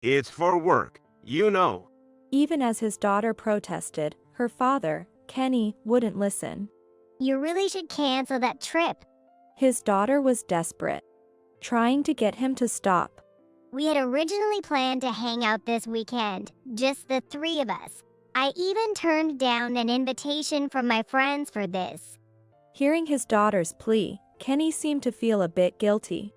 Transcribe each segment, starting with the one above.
It's for work, you know. Even as his daughter protested, her father, Kenny, wouldn't listen. You really should cancel that trip. His daughter was desperate, trying to get him to stop. We had originally planned to hang out this weekend, just the three of us. I even turned down an invitation from my friends for this. Hearing his daughter's plea, Kenny seemed to feel a bit guilty.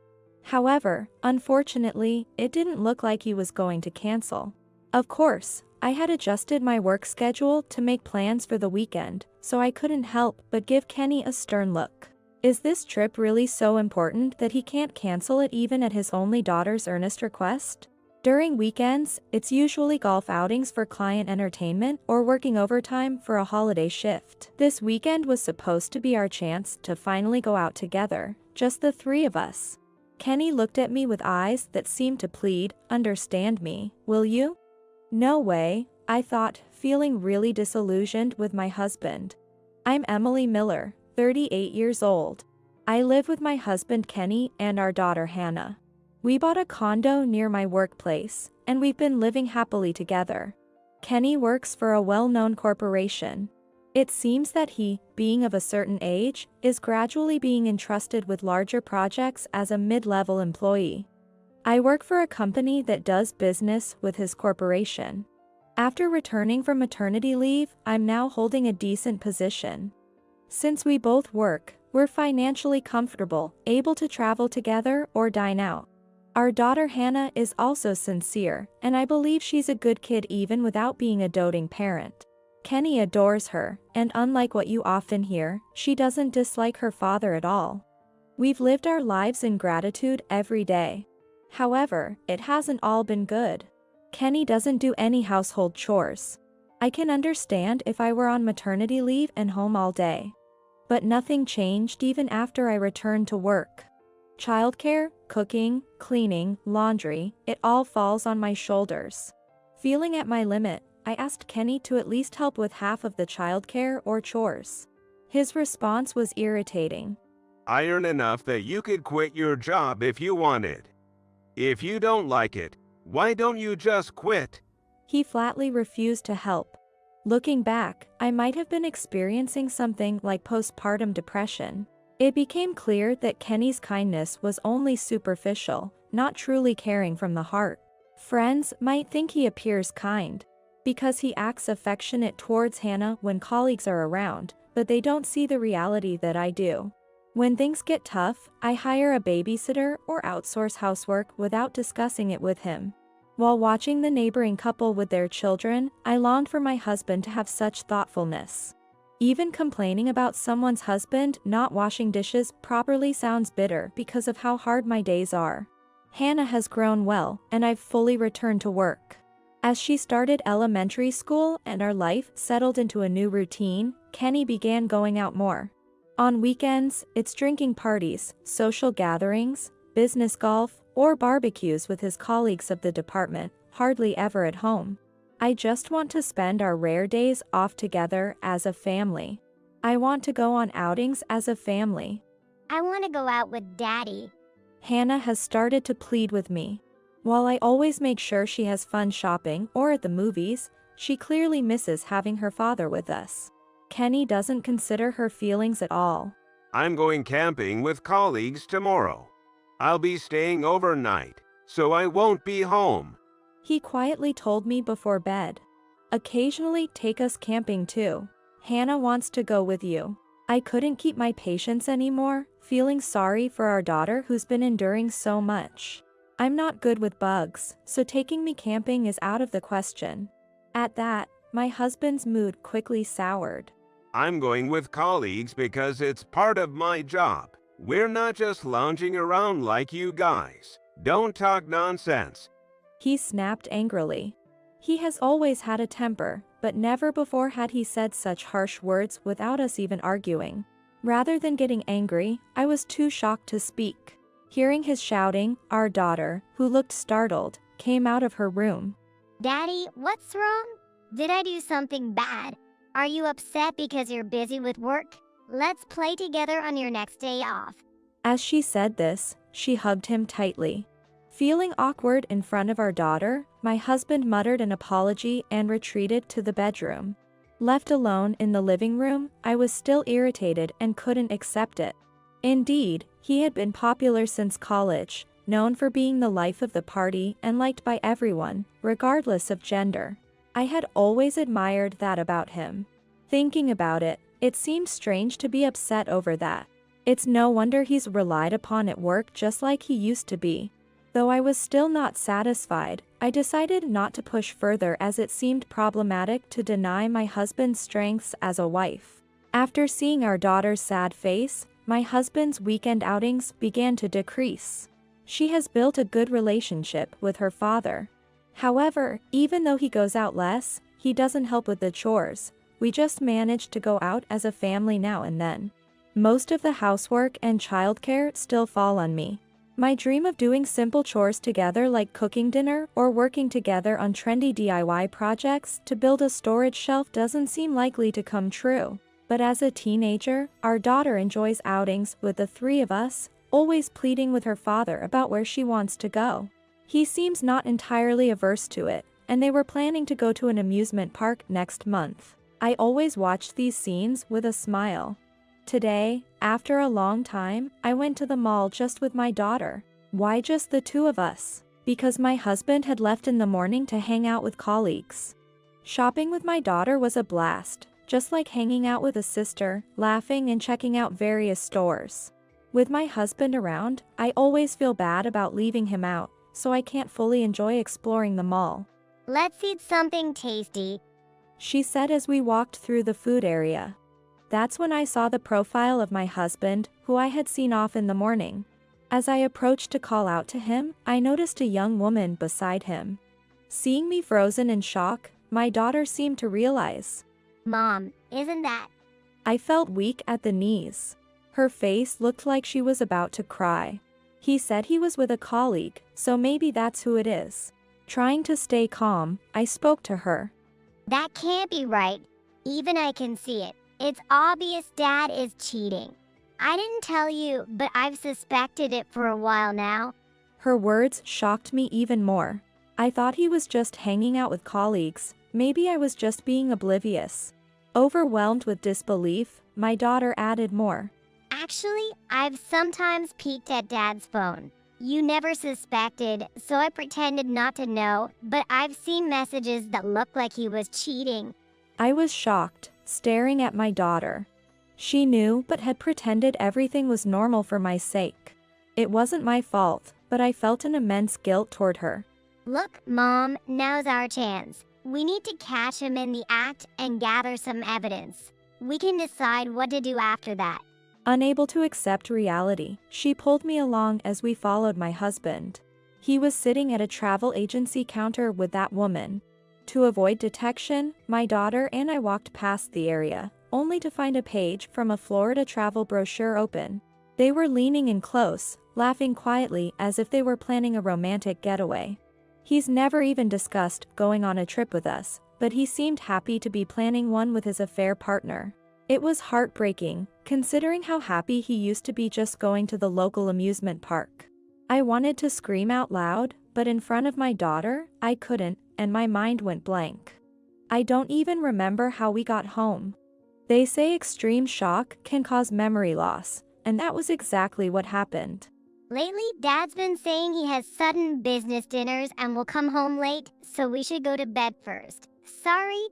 However, unfortunately, it didn't look like he was going to cancel. Of course, I had adjusted my work schedule to make plans for the weekend, so I couldn't help but give Kenny a stern look. Is this trip really so important that he can't cancel it even at his only daughter's earnest request? During weekends, it's usually golf outings for client entertainment or working overtime for a holiday shift. This weekend was supposed to be our chance to finally go out together, just the three of us. Kenny looked at me with eyes that seemed to plead, "Understand me, will you?" No way, I thought, feeling really disillusioned with my husband. I'm Emily Miller, 38 years old. I live with my husband Kenny and our daughter Hannah. We bought a condo near my workplace, and we've been living happily together. Kenny works for a well-known corporation. It seems that he, being of a certain age, is gradually being entrusted with larger projects as a mid-level employee. I work for a company that does business with his corporation. After returning from maternity leave, I'm now holding a decent position. Since we both work, we're financially comfortable, able to travel together or dine out. Our daughter Hannah is also sincere, and I believe she's a good kid even without being a doting parent. Kenny adores her, and unlike what you often hear, she doesn't dislike her father at all. We've lived our lives in gratitude every day. However, it hasn't all been good. Kenny doesn't do any household chores. I can understand if I were on maternity leave and home all day. But nothing changed even after I returned to work. Childcare, cooking, cleaning, laundry, it all falls on my shoulders. Feeling at my limit, I asked Kenny to at least help with half of the childcare or chores. His response was irritating. I earn enough that you could quit your job if you wanted. If you don't like it, why don't you just quit? He flatly refused to help. Looking back, I might have been experiencing something like postpartum depression. It became clear that Kenny's kindness was only superficial, not truly caring from the heart. Friends might think he appears kind, because he acts affectionate towards Hannah when colleagues are around, but they don't see the reality that I do. When things get tough, I hire a babysitter or outsource housework without discussing it with him. While watching the neighboring couple with their children, I longed for my husband to have such thoughtfulness. Even complaining about someone's husband not washing dishes properly sounds bitter because of how hard my days are. Hannah has grown well, and I've fully returned to work. As she started elementary school and our life settled into a new routine, Kenny began going out more. On weekends, it's drinking parties, social gatherings, business golf, or barbecues with his colleagues of the department, hardly ever at home. I just want to spend our rare days off together as a family. I want to go on outings as a family. I want to go out with Daddy. Hannah has started to plead with me. While I always make sure she has fun shopping or at the movies, she clearly misses having her father with us. Kenny doesn't consider her feelings at all. I'm going camping with colleagues tomorrow. I'll be staying overnight, so I won't be home. He quietly told me before bed. Occasionally take us camping too. Hannah wants to go with you. I couldn't keep my patience anymore, feeling sorry for our daughter who's been enduring so much. I'm not good with bugs, so taking me camping is out of the question. At that, my husband's mood quickly soured. I'm going with colleagues because it's part of my job. We're not just lounging around like you guys. Don't talk nonsense. He snapped angrily. He has always had a temper, but never before had he said such harsh words without us even arguing. Rather than getting angry, I was too shocked to speak. Hearing his shouting, our daughter, who looked startled, came out of her room. Daddy, what's wrong? Did I do something bad? Are you upset because you're busy with work? Let's play together on your next day off. As she said this, she hugged him tightly. Feeling awkward in front of our daughter, my husband muttered an apology and retreated to the bedroom. Left alone in the living room, I was still irritated and couldn't accept it. Indeed, he had been popular since college, known for being the life of the party and liked by everyone, regardless of gender. I had always admired that about him. Thinking about it, it seemed strange to be upset over that. It's no wonder he's relied upon at work just like he used to be. Though I was still not satisfied, I decided not to push further as it seemed problematic to deny my husband's strengths as a wife. After seeing our daughter's sad face, my husband's weekend outings began to decrease. She has built a good relationship with her father. However, even though he goes out less, he doesn't help with the chores. We just manage to go out as a family now and then. Most of the housework and childcare still fall on me. My dream of doing simple chores together like cooking dinner or working together on trendy DIY projects to build a storage shelf doesn't seem likely to come true. But as a teenager, our daughter enjoys outings with the three of us, always pleading with her father about where she wants to go. He seems not entirely averse to it, and they were planning to go to an amusement park next month. I always watched these scenes with a smile. Today, after a long time, I went to the mall just with my daughter. Why just the two of us? Because my husband had left in the morning to hang out with colleagues. Shopping with my daughter was a blast, just like hanging out with a sister, laughing and checking out various stores. With my husband around, I always feel bad about leaving him out, so I can't fully enjoy exploring the mall. Let's eat something tasty, she said as we walked through the food area. That's when I saw the profile of my husband, who I had seen off in the morning. As I approached to call out to him, I noticed a young woman beside him. Seeing me frozen in shock, my daughter seemed to realize. Mom, isn't that? I felt weak at the knees. Her face looked like she was about to cry. He said he was with a colleague, so maybe that's who it is. Trying to stay calm, I spoke to her. That can't be right. Even I can see it. It's obvious Dad is cheating. I didn't tell you, but I've suspected it for a while now. Her words shocked me even more. I thought he was just hanging out with colleagues. Maybe I was just being oblivious. Overwhelmed with disbelief, my daughter added more. Actually, I've sometimes peeked at Dad's phone. You never suspected, so I pretended not to know, but I've seen messages that look like he was cheating. I was shocked, staring at my daughter. She knew but had pretended everything was normal for my sake. It wasn't my fault, but I felt an immense guilt toward her. Look, Mom, now's our chance. We need to catch him in the act and gather some evidence. We can decide what to do after that. Unable to accept reality, she pulled me along as we followed my husband. He was sitting at a travel agency counter with that woman. To avoid detection, my daughter and I walked past the area, only to find a page from a Florida travel brochure open. They were leaning in close, laughing quietly as if they were planning a romantic getaway. He's never even discussed going on a trip with us, but he seemed happy to be planning one with his affair partner. It was heartbreaking, considering how happy he used to be just going to the local amusement park. I wanted to scream out loud, but in front of my daughter, I couldn't, and my mind went blank. I don't even remember how we got home. They say extreme shock can cause memory loss, and that was exactly what happened. Lately, Dad's been saying he has sudden business dinners and will come home late, so we should go to bed first. Sorry.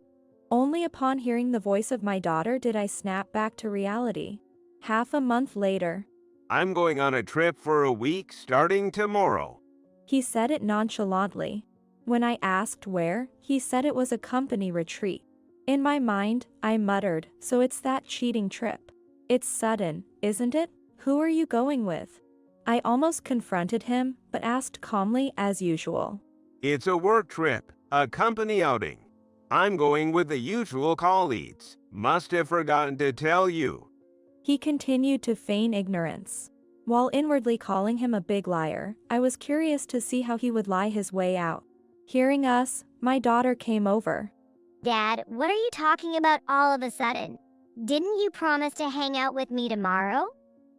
Only upon hearing the voice of my daughter did I snap back to reality. Half a month later. I'm going on a trip for a week starting tomorrow. He said it nonchalantly. When I asked where, he said it was a company retreat. In my mind, I muttered, so it's that cheating trip. It's sudden, isn't it? Who are you going with? I almost confronted him, but asked calmly as usual. It's a work trip, a company outing. I'm going with the usual colleagues. Must have forgotten to tell you. He continued to feign ignorance. While inwardly calling him a big liar, I was curious to see how he would lie his way out. Hearing us, my daughter came over. Dad, what are you talking about all of a sudden? Didn't you promise to hang out with me tomorrow?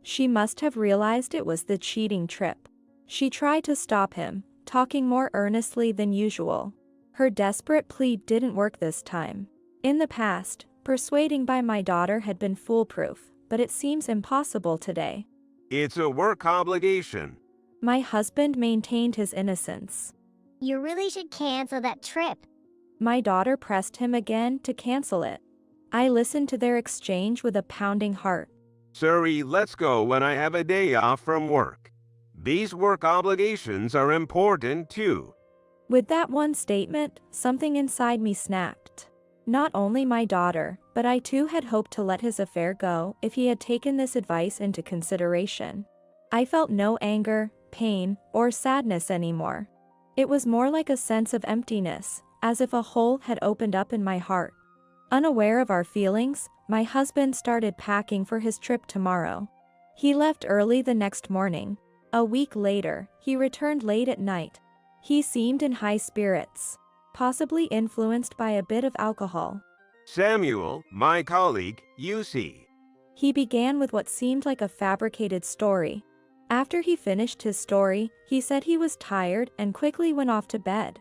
She must have realized it was the cheating trip. She tried to stop him, talking more earnestly than usual. Her desperate plea didn't work this time. In the past, persuading by my daughter had been foolproof, but it seems impossible today. It's a work obligation. My husband maintained his innocence. You really should cancel that trip. My daughter pressed him again to cancel it. I listened to their exchange with a pounding heart. Sorry, let's go when I have a day off from work. These work obligations are important too. With that one statement, something inside me snapped. Not only my daughter, but I too had hoped to let his affair go if he had taken this advice into consideration. I felt no anger, pain, or sadness anymore. It was more like a sense of emptiness, as if a hole had opened up in my heart. Unaware of our feelings, my husband started packing for his trip tomorrow. He left early the next morning. A week later, he returned late at night. He seemed in high spirits, possibly influenced by a bit of alcohol. Samuel, my colleague, you see. He began with what seemed like a fabricated story. After he finished his story, he said he was tired and quickly went off to bed.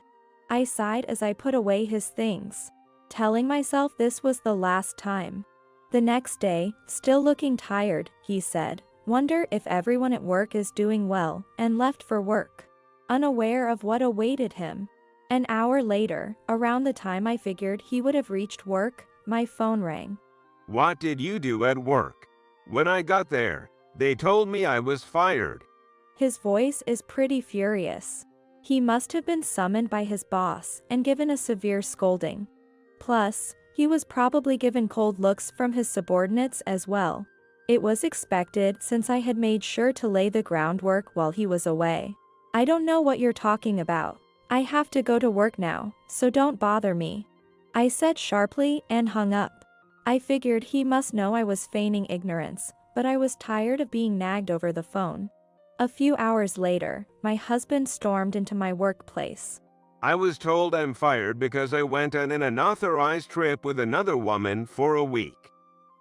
I sighed as I put away his things, telling myself this was the last time. The next day, still looking tired, he said, "Wonder if everyone at work is doing well," and left for work, unaware of what awaited him. An hour later, around the time I figured he would have reached work, my phone rang. What did you do at work? When I got there, they told me I was fired. His voice is pretty furious. He must have been summoned by his boss and given a severe scolding. Plus, he was probably given cold looks from his subordinates as well. It was expected since I had made sure to lay the groundwork while he was away. "I don't know what you're talking about. I have to go to work now, so don't bother me," I said sharply and hung up. I figured he must know I was feigning ignorance, but I was tired of being nagged over the phone. A few hours later, my husband stormed into my workplace. I was told I'm fired because I went on an unauthorized trip with another woman for a week.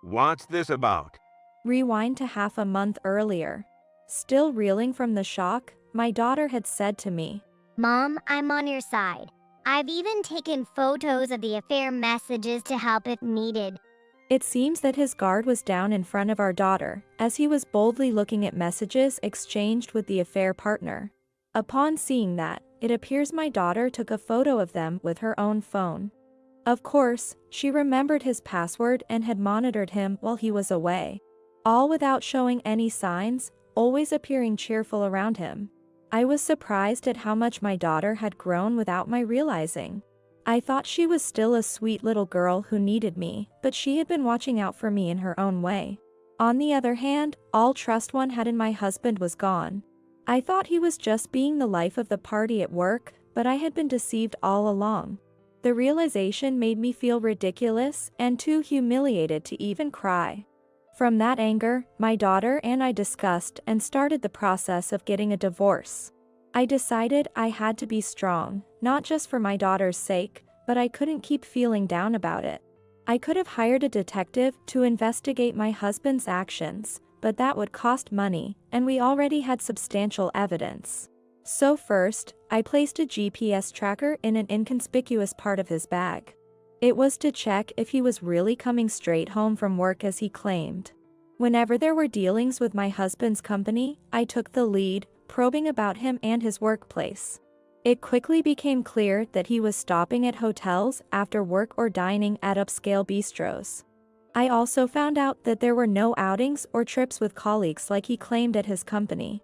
What's this about? Rewind to half a month earlier. Still reeling from the shock, my daughter had said to me, Mom, I'm on your side. I've even taken photos of the affair messages to help if needed. It seems that his guard was down in front of our daughter, as he was boldly looking at messages exchanged with the affair partner. Upon seeing that, it appears my daughter took a photo of them with her own phone. Of course, she remembered his password and had monitored him while he was away. All without showing any signs, always appearing cheerful around him. I was surprised at how much my daughter had grown without my realizing. I thought she was still a sweet little girl who needed me, but she had been watching out for me in her own way. On the other hand, all trust one had in my husband was gone. I thought he was just being the life of the party at work, but I had been deceived all along. The realization made me feel ridiculous and too humiliated to even cry. From that anger, my daughter and I discussed and started the process of getting a divorce. I decided I had to be strong, not just for my daughter's sake, but I couldn't keep feeling down about it. I could have hired a detective to investigate my husband's actions, but that would cost money, and we already had substantial evidence. So first, I placed a GPS tracker in an inconspicuous part of his bag. It was to check if he was really coming straight home from work as he claimed. Whenever there were dealings with my husband's company, I took the lead, probing about him and his workplace. It quickly became clear that he was stopping at hotels after work or dining at upscale bistros. I also found out that there were no outings or trips with colleagues like he claimed at his company.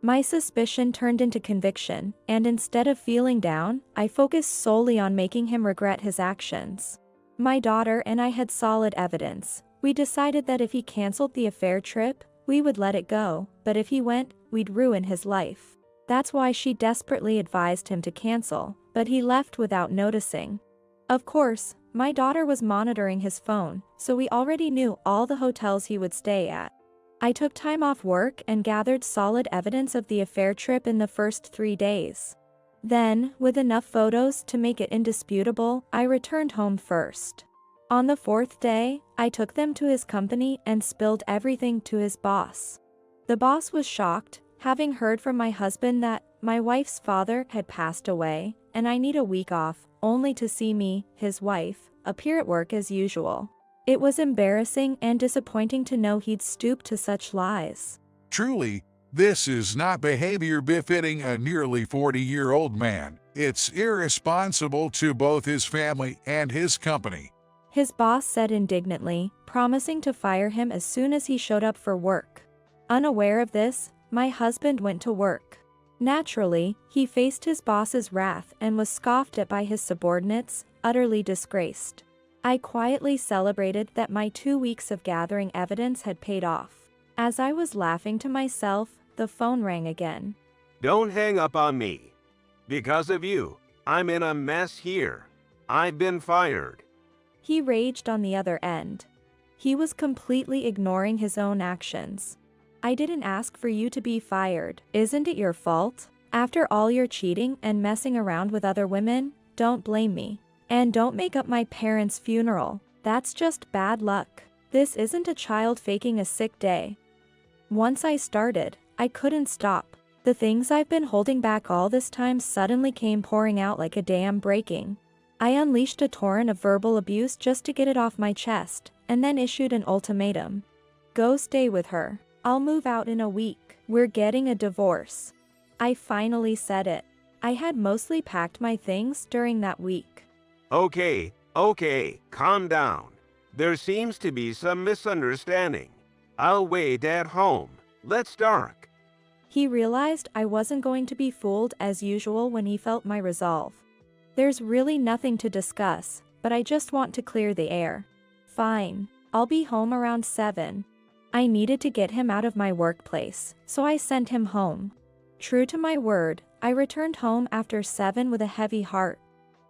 My suspicion turned into conviction, and instead of feeling down, I focused solely on making him regret his actions. My daughter and I had solid evidence. We decided that if he canceled the affair trip, we would let it go, but if he went, we'd ruin his life. That's why she desperately advised him to cancel, but he left without noticing. Of course, my daughter was monitoring his phone, so we already knew all the hotels he would stay at. I took time off work and gathered solid evidence of the affair trip in the first 3 days. Then, with enough photos to make it indisputable, I returned home first. On the 4th day, I took them to his company and spilled everything to his boss. The boss was shocked, Having heard from my husband that my wife's father had passed away and I need a week off, only to see me, his wife, appear at work as usual. It was embarrassing and disappointing to know he'd stooped to such lies. Truly, this is not behavior befitting a nearly 40-year-old man. It's irresponsible to both his family and his company. His boss said indignantly, promising to fire him as soon as he showed up for work. Unaware of this, my husband went to work. Naturally, he faced his boss's wrath and was scoffed at by his subordinates, utterly disgraced. I quietly celebrated that my 2 weeks of gathering evidence had paid off. As I was laughing to myself, the phone rang again. Don't hang up on me. Because of you, I'm in a mess here. I've been fired. He raged on the other end. He was completely ignoring his own actions. I didn't ask for you to be fired. Isn't it your fault? After all your cheating and messing around with other women, don't blame me. And don't make up my parents' funeral. That's just bad luck. This isn't a child faking a sick day. Once I started, I couldn't stop. The things I've been holding back all this time suddenly came pouring out like a dam breaking. I unleashed a torrent of verbal abuse just to get it off my chest, and then issued an ultimatum. Go stay with her. I'll move out in a week. We're getting a divorce. I finally said it. I had mostly packed my things during that week. Okay, calm down. There seems to be some misunderstanding. I'll wait at home. Let's talk. He realized I wasn't going to be fooled as usual when he felt my resolve. There's really nothing to discuss, but I just want to clear the air. Fine, I'll be home around 7. I needed to get him out of my workplace, so I sent him home. True to my word, I returned home after 7 with a heavy heart.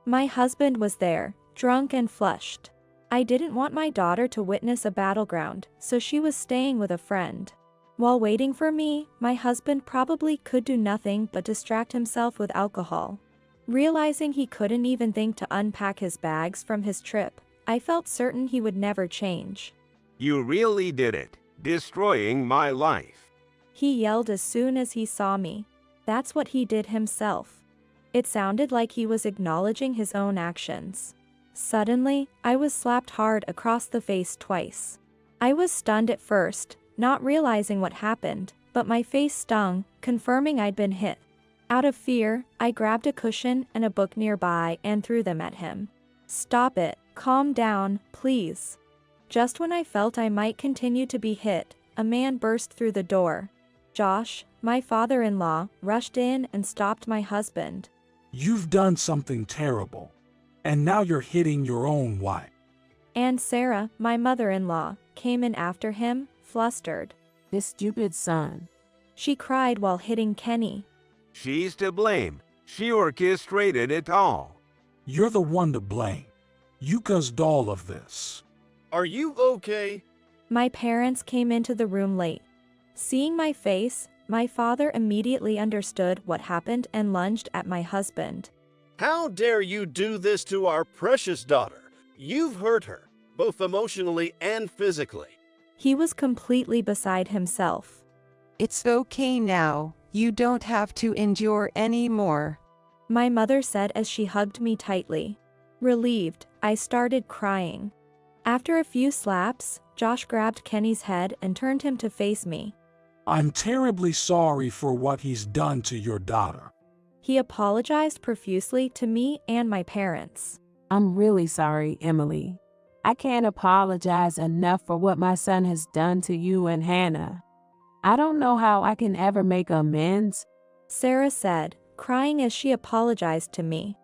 My husband was there, drunk and flushed. I didn't want my daughter to witness a battleground, so she was staying with a friend. While waiting for me, my husband probably could do nothing but distract himself with alcohol. Realizing he couldn't even think to unpack his bags from his trip, I felt certain he would never change. You really did it, destroying my life. He yelled as soon as he saw me. That's what he did himself. It sounded like he was acknowledging his own actions. Suddenly, I was slapped hard across the face twice. I was stunned at first, not realizing what happened, but my face stung, confirming I'd been hit. Out of fear, I grabbed a cushion and a book nearby and threw them at him. Stop it, calm down, please. Just when I felt I might continue to be hit, a man burst through the door. Josh, my father-in-law, rushed in and stopped my husband. You've done something terrible, and now you're hitting your own wife. And Sarah, my mother-in-law, came in after him, flustered. This stupid son. She cried while hitting Kenny. She's to blame. She orchestrated it all. You're the one to blame. You caused all of this. Are you okay? My parents came into the room late. Seeing my face, my father immediately understood what happened and lunged at my husband. How dare you do this to our precious daughter? You've hurt her, both emotionally and physically. He was completely beside himself. It's okay now. You don't have to endure anymore. My mother said as she hugged me tightly. Relieved, I started crying. After a few slaps, Josh grabbed Kenny's head and turned him to face me. I'm terribly sorry for what he's done to your daughter. He apologized profusely to me and my parents. I'm really sorry, Emily. I can't apologize enough for what my son has done to you and Hannah. I don't know how I can ever make amends, Sarah said, crying as she apologized to me.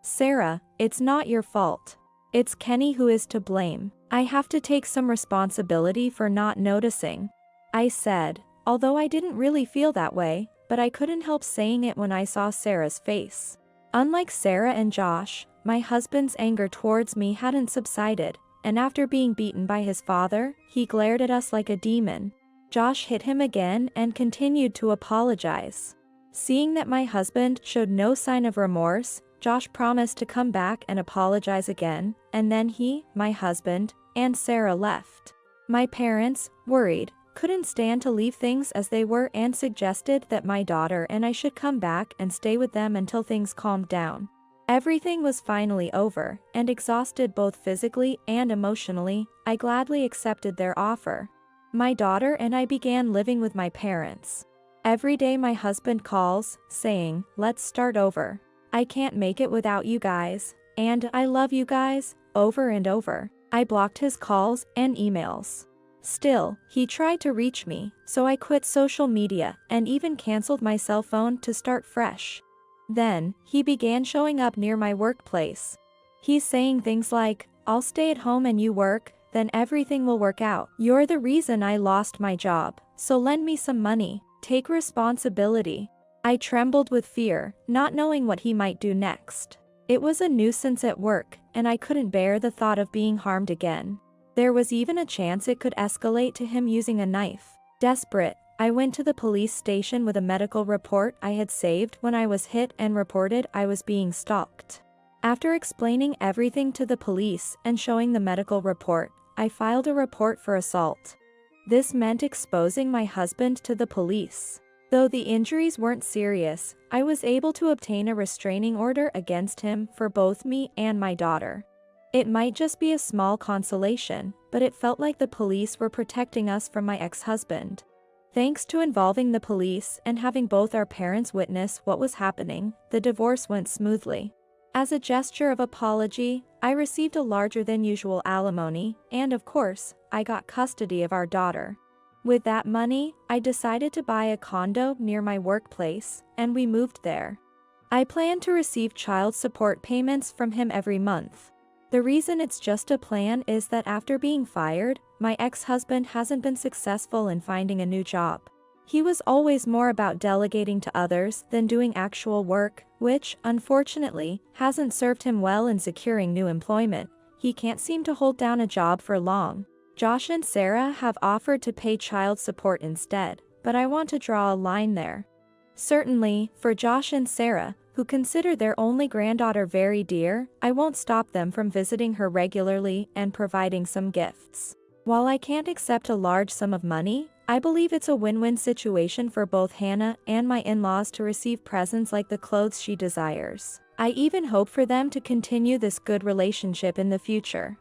Sarah, it's not your fault. It's Kenny who is to blame. I have to take some responsibility for not noticing, I said, although I didn't really feel that way, but I couldn't help saying it when I saw Sarah's face. Unlike Sarah and Josh, my husband's anger towards me hadn't subsided, and after being beaten by his father, he glared at us like a demon. Josh hit him again and continued to apologize. Seeing that my husband showed no sign of remorse, Josh promised to come back and apologize again, and then he, my husband, and Sarah left. My parents, worried, couldn't stand to leave things as they were and suggested that my daughter and I should come back and stay with them until things calmed down. Everything was finally over, and exhausted both physically and emotionally, I gladly accepted their offer. My daughter and I began living with my parents. Every day my husband calls, saying, "Let's start over. I can't make it without you guys, and I love you guys," over and over. I blocked his calls and emails. Still, he tried to reach me, so I quit social media and even canceled my cell phone to start fresh. Then, he began showing up near my workplace. He's saying things like, "I'll stay at home and you work, then everything will work out. You're the reason I lost my job, so lend me some money, take responsibility." I trembled with fear, not knowing what he might do next. It was a nuisance at work, and I couldn't bear the thought of being harmed again. There was even a chance it could escalate to him using a knife. Desperate, I went to the police station with a medical report I had saved when I was hit and reported I was being stalked. After explaining everything to the police and showing the medical report, I filed a report for assault. This meant exposing my husband to the police. Though the injuries weren't serious, I was able to obtain a restraining order against him for both me and my daughter. It might just be a small consolation, but it felt like the police were protecting us from my ex-husband. Thanks to involving the police and having both our parents witness what was happening, the divorce went smoothly. As a gesture of apology, I received a larger than usual alimony, and of course, I got custody of our daughter. With that money, I decided to buy a condo near my workplace, and we moved there. I plan to receive child support payments from him every month. The reason it's just a plan is that after being fired, my ex-husband hasn't been successful in finding a new job. He was always more about delegating to others than doing actual work, which, unfortunately, hasn't served him well in securing new employment. He can't seem to hold down a job for long. Josh and Sarah have offered to pay child support instead, but I want to draw a line there. Certainly, for Josh and Sarah, who consider their only granddaughter very dear, I won't stop them from visiting her regularly and providing some gifts. While I can't accept a large sum of money, I believe it's a win-win situation for both Hannah and my in-laws to receive presents like the clothes she desires. I even hope for them to continue this good relationship in the future.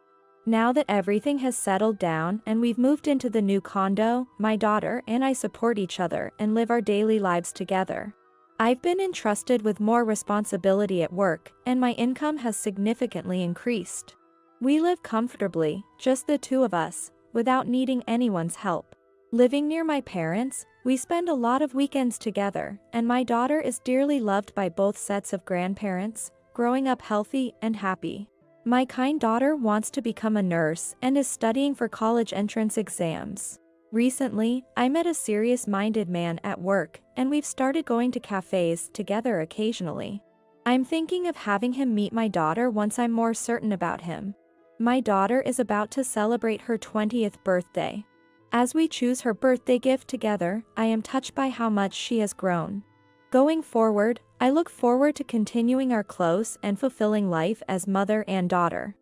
Now that everything has settled down and we've moved into the new condo, my daughter and I support each other and live our daily lives together. I've been entrusted with more responsibility at work, and my income has significantly increased. We live comfortably, just the two of us, without needing anyone's help. Living near my parents, we spend a lot of weekends together, and my daughter is dearly loved by both sets of grandparents, growing up healthy and happy. My kind daughter wants to become a nurse and is studying for college entrance exams. Recently, I met a serious-minded man at work, and we've started going to cafes together occasionally. I'm thinking of having him meet my daughter once I'm more certain about him. My daughter is about to celebrate her 20th birthday. As we choose her birthday gift together, I am touched by how much she has grown. Going forward, I look forward to continuing our close and fulfilling life as mother and daughter.